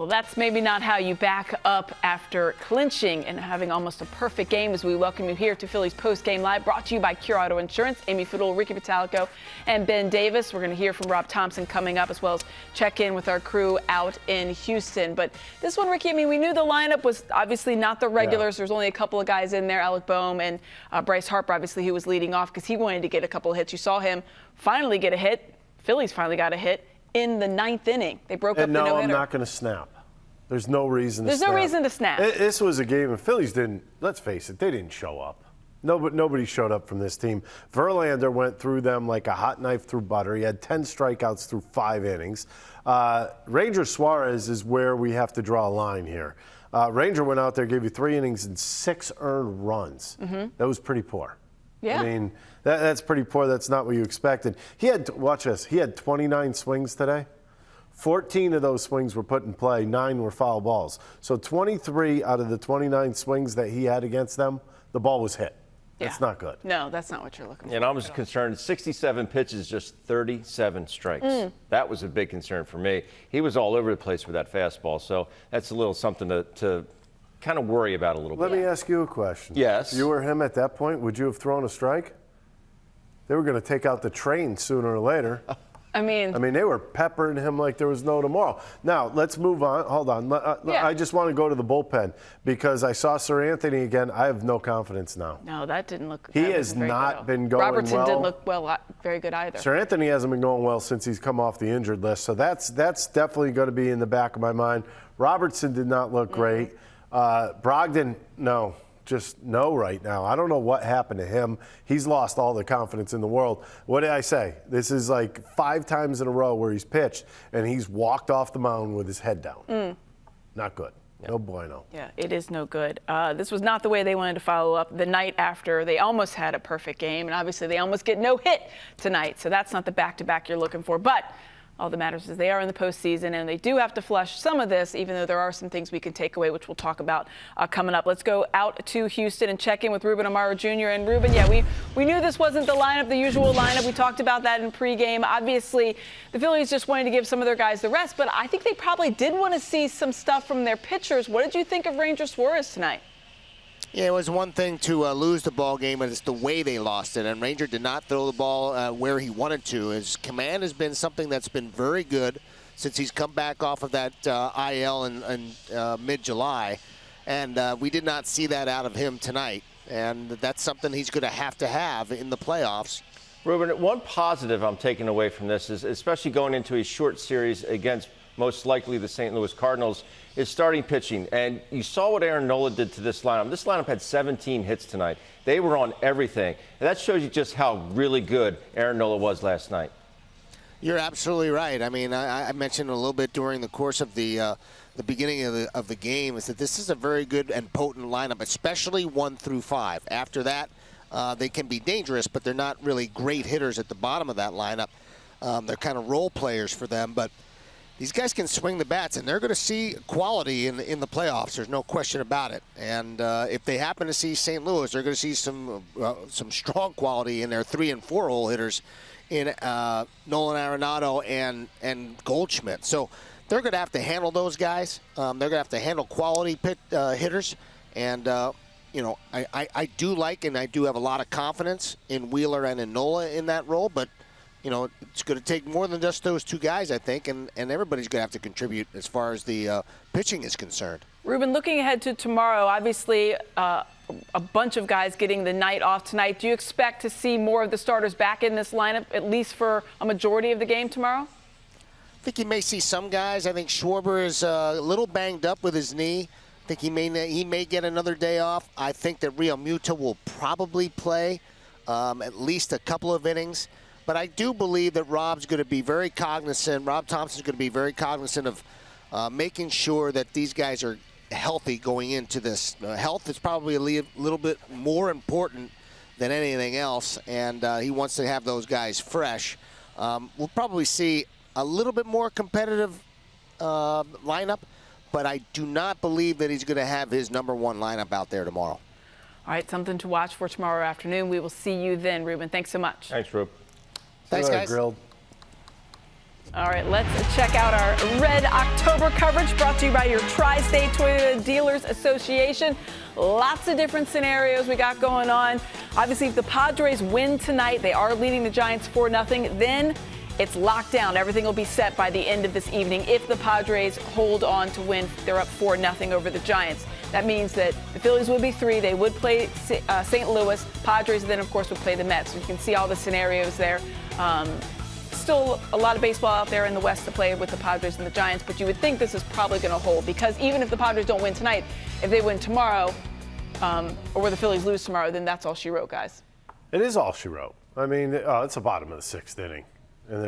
Well, that's maybe not how you back up after clinching and having almost a perfect game, as we welcome you here to Phillies Postgame Live, brought to you by Cure Auto Insurance. Amy Fiddle, Ricky Vitalico, and Ben Davis. We're going to hear from Rob Thomson coming up, as well as check in with our crew out in Houston. But this one, Ricky, I mean, we knew the lineup was obviously not the regulars. There's only a couple of guys in there, Alec Boehm and Bryce Harper, obviously, who was leading off because he wanted to get a couple of hits. You saw him finally get a hit. Phillies finally got a hit in the ninth inning. They broke up the no-hitter. No, I'm not going to snap. There's no reason to snap. There's no reason to snap. This was a game, and Phillies didn't, let's face it, they didn't show up. Nobody showed up from this team. Verlander went through them like a hot knife through butter. He had 10 strikeouts through 5 innings. Ranger Suarez is where we have to draw a line here. Ranger went out there, gave you 3 innings and 6 earned runs. That was pretty poor. Yeah. I mean, that's pretty poor. That's not what you expected. He had, watch this, he had 29 swings today. 14 of those swings were put in play, 9 were foul balls. So 23 out of the 29 swings that he had against them, the ball was hit. That's not good. No, that's not what you're looking for. And I was concerned, 67 pitches, just 37 strikes. That was a big concern for me. He was all over the place with that fastball, so that's a little something to kind of worry about a little bit. Let me ask you a question. Yes. If you were him at that point, would you have thrown a strike? They were going to take out the train sooner or later. I mean, they were peppering him like there was no tomorrow. Now, let's move on. Hold on. I just want to go to the bullpen because I saw Sir Anthony again. I have no confidence now. no, that didn't look. He has not been going well. Robertson didn't look very good either. Sir Anthony hasn't been going well since he's come off the injured list, so that's definitely going to be in the back of my mind. Robertson did not look great. Brogdon, no. Just no right now. I don't know what happened to him. He's lost all the confidence in the world. What did I say? This is like 5 times in a row where he's pitched and he's walked off the mound with his head down. Not good. No bueno. Yeah, it is no good. This was not the way they wanted to follow up the night after they almost had a perfect game, and obviously they almost get no hit tonight. So that's not the back-to-back you're looking for. But all that matters is they are in the postseason, and they do have to flush some of this, even though there are some things we can take away, which we'll talk about coming up. Let's go out to Houston and check in with Reuben Amaro Jr. And Reuben, yeah, we knew this wasn't the lineup, the usual lineup. We talked about that in pregame. Obviously, the Phillies just wanted to give some of their guys the rest, but I think they probably did want to see some stuff from their pitchers. What did you think of Ranger Suarez tonight? Yeah, it was one thing to lose the ball game, but it's the way they lost it. And Ranger did not throw the ball where he wanted to. His command has been something that's been very good since he's come back off of that IL in mid-July. And we did not see that out of him tonight. And that's something he's going to have in the playoffs. Reuben, one positive I'm taking away from this is, especially going into a short series against most likely the St. Louis Cardinals, is starting pitching. And you saw what Aaron Nola did to this lineup. This lineup had 17 hits tonight. They were on everything. And that shows you just how really good Aaron Nola was last night. You're absolutely right. I mean, I mentioned a little bit during the course of the beginning of the game is that this is a very good and potent lineup, especially 1 through 5. After that, they can be dangerous, but they're not really great hitters at the bottom of that lineup. They're kind of role players for them, but these guys can swing the bats, and they're going to see quality in the playoffs. There's no question about it. And if they happen to see St. Louis, they're going to see some strong quality in their 3- and 4-hole hitters in Nolan Arenado and Goldschmidt. So they're going to have to handle those guys. They're going to have to handle quality hitters. And, I do like and I do have a lot of confidence in Wheeler and in Nola in that role, but it's going to take more than just those 2 guys, I think, and everybody's going to have to contribute as far as the pitching is concerned. Reuben, looking ahead to tomorrow, obviously a bunch of guys getting the night off tonight. Do you expect to see more of the starters back in this lineup, at least for a majority of the game tomorrow? I think you may see some guys. I think Schwarber is a little banged up with his knee. I think he may get another day off. I think that Real Muto will probably play at least a couple of innings. But I do believe that Rob's going to be very cognizant, Rob Thomson's going to be very cognizant of making sure that these guys are healthy going into this. Health is probably a little bit more important than anything else, and he wants to have those guys fresh. We'll probably see a little bit more competitive lineup, but I do not believe that he's going to have his number 1 lineup out there tomorrow. All right, something to watch for tomorrow afternoon. We will see you then, Reuben. Thanks so much. Thanks, Rube. Thanks, guys. Grilled. All right, let's check out our Red October coverage brought to you by your Tri-State Toyota Dealers Association. Lots of different scenarios we got going on. Obviously, if the Padres win tonight, they are leading the Giants 4-0, then it's locked down. Everything will be set by the end of this evening. If the Padres hold on to win, they're up 4-0 over the Giants. That means that the Phillies would be 3. They would play St. Louis. Padres then, of course, would play the Mets. So you can see all the scenarios there. Still a lot of baseball out there in the West to play with the Padres and the Giants, but you would think this is probably going to hold, because even if the Padres don't win tonight, if they win tomorrow, or the Phillies lose tomorrow, then that's all she wrote, guys. It is all she wrote. I mean, it's the bottom of the 6th inning, and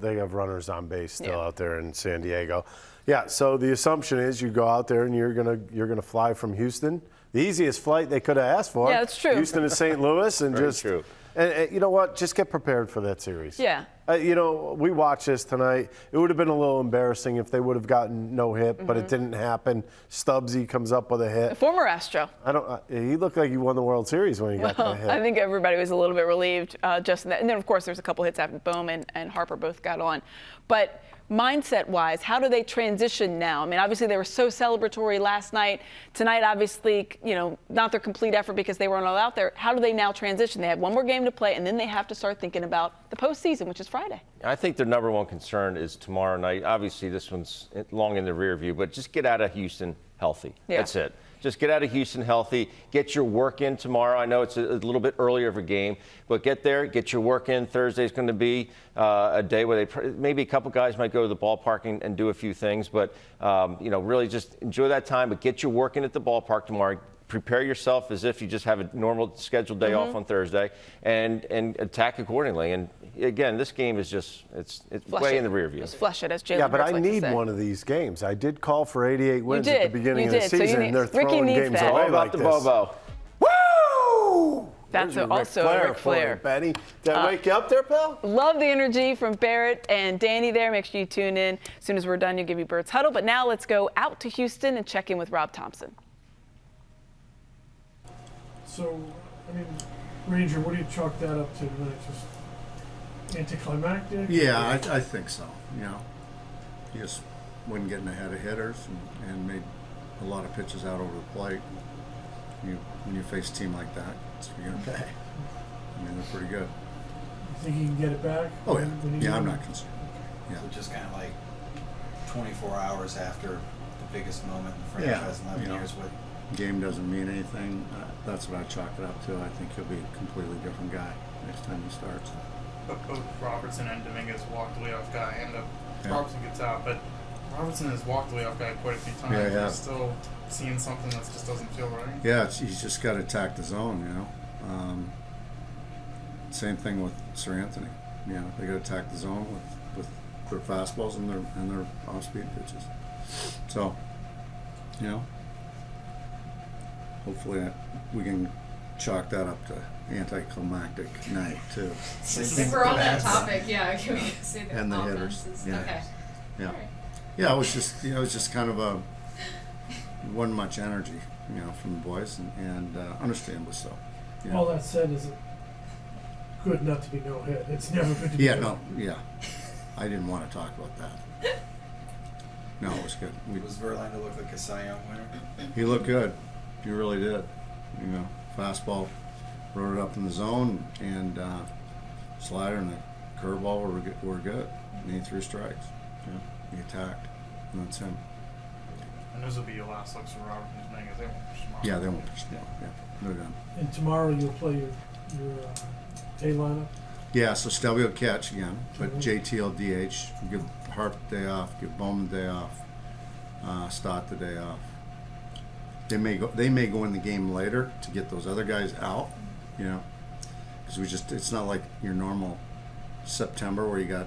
they have runners on base still out there in San Diego. Yeah, so the assumption is you go out there and you're gonna fly from Houston, the easiest flight they could have asked for. Yeah, that's true. Houston to St. Louis, and Very true. And you know what? Just get prepared for that series. Yeah. We watched this tonight. It would have been a little embarrassing if they would have gotten no hit, but it didn't happen. Stubbsy comes up with a hit. A former Astro. He looked like he won the World Series when he got that hit. I think everybody was a little bit relieved just in that. And then, of course, there's a couple hits after Bowman and Harper both got on. But mindset-wise, how do they transition now? I mean, obviously they were so celebratory last night. Tonight, obviously, not their complete effort because they weren't all out there. How do they now transition? They have one more game to play, and then they have to start thinking about the postseason, which is Friday. I think their number one concern is tomorrow night. Obviously, this one's long in the rear view, but just get out of Houston healthy. Yeah. That's it. Just get out of Houston healthy. Get your work in tomorrow. I know it's a little bit earlier of a game, but get there, get your work in. Thursday's going to be a day where maybe a couple guys might go to the ballpark and do a few things, but really just enjoy that time. But get your work in at the ballpark tomorrow. Prepare yourself as if you just have a normal scheduled day off on Thursday, and attack accordingly. And again, this game is just it's way in the rear view. Just flush it, as Jalen Yeah, but Hurts I likes to need say. one of these games. I did call for 88 wins You at the did. beginning You of the did. So you season, need- and they're Ricky throwing needs games that. away All about like the this. Bobo. Woo! That's There's your also Ric Flair Ric for you, Flair. Benny. Did I wake you up there, pal? Love the energy from Barrett and Danny there. Make sure you tune in. As soon as we're done, you'll give you Bird's Huddle. But now let's go out to Houston and check in with Rob Thomson. So, I mean, Ranger, what do you chalk that up to? Really just anticlimactic? Yeah, I think so. He just wasn't getting ahead of hitters and made a lot of pitches out over the plate. When you face a team like that, you're going to pay. I mean, they're pretty good. You think he can get it back? Oh, yeah. when he's Yeah, I'm in? not concerned. Yeah. So just kind of like 24 hours after the biggest moment in the Yeah, franchise in 11 years. What Game doesn't mean anything. That's what I chalk it up to. I think he'll be a completely different guy next time he starts. But both Robertson and Dominguez walked the leadoff guy, and Yeah. Robertson gets out. But Robertson has walked the leadoff guy quite a few times. Yeah, yeah. He's still seeing something that just doesn't feel right. Yeah, he's just got to attack the zone, Same thing with Sir Anthony. They got to attack the zone with their fastballs and their off-speed pitches. So, hopefully we can chalk that up to anticlimactic night too. If we're on that topic, yeah, can we say the And the offense hitters, is- yeah. Okay. Yeah, All right. yeah. It was just kind of wasn't much energy, from the boys, and understandably so. All that said, is it good not to be no hit? It's never good to be Yeah, no no, yeah. I didn't want to talk about that. No, it was good. was Verlander look like a Cy Young winner? He looked good. He really did. Fastball, rode it up in the zone, and slider and the curveball were good. And he threw strikes. He attacked, and that's him. And those will be your last looks for Robert and Dominguez. They won't push tomorrow. Yeah, they won't push. Yeah, they're done. And tomorrow you'll play your A lineup. Yeah, so Stelby will catch again, but JT will DH. Give Harp the day off. Give Bowman the day off. Stott the day off. They may go in the game later to get those other guys out, because it's not like your normal September where you got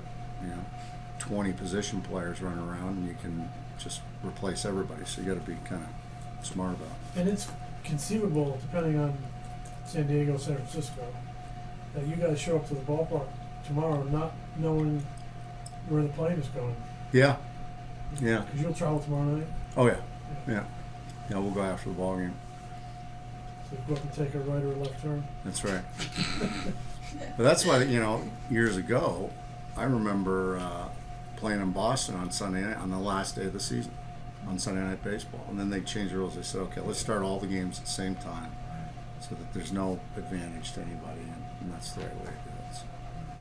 20 position players running around and you can just replace everybody. So you got to be kind of smart about it. And it's conceivable, depending on San Diego, San Francisco, that you guys show up to the ballpark tomorrow not knowing where the plane is going. Yeah. Yeah. Because you'll travel tomorrow night. Oh yeah. Yeah. Yeah. We'll go after the ball game. So you go up and take a right or a left turn. That's right. But that's why, years ago, I remember playing in Boston on Sunday night, on the last day of the season, on Sunday Night Baseball. And then they changed the rules. They said, okay, let's start all the games at the same time so that there's no advantage to anybody, and that's the right way to do it. So.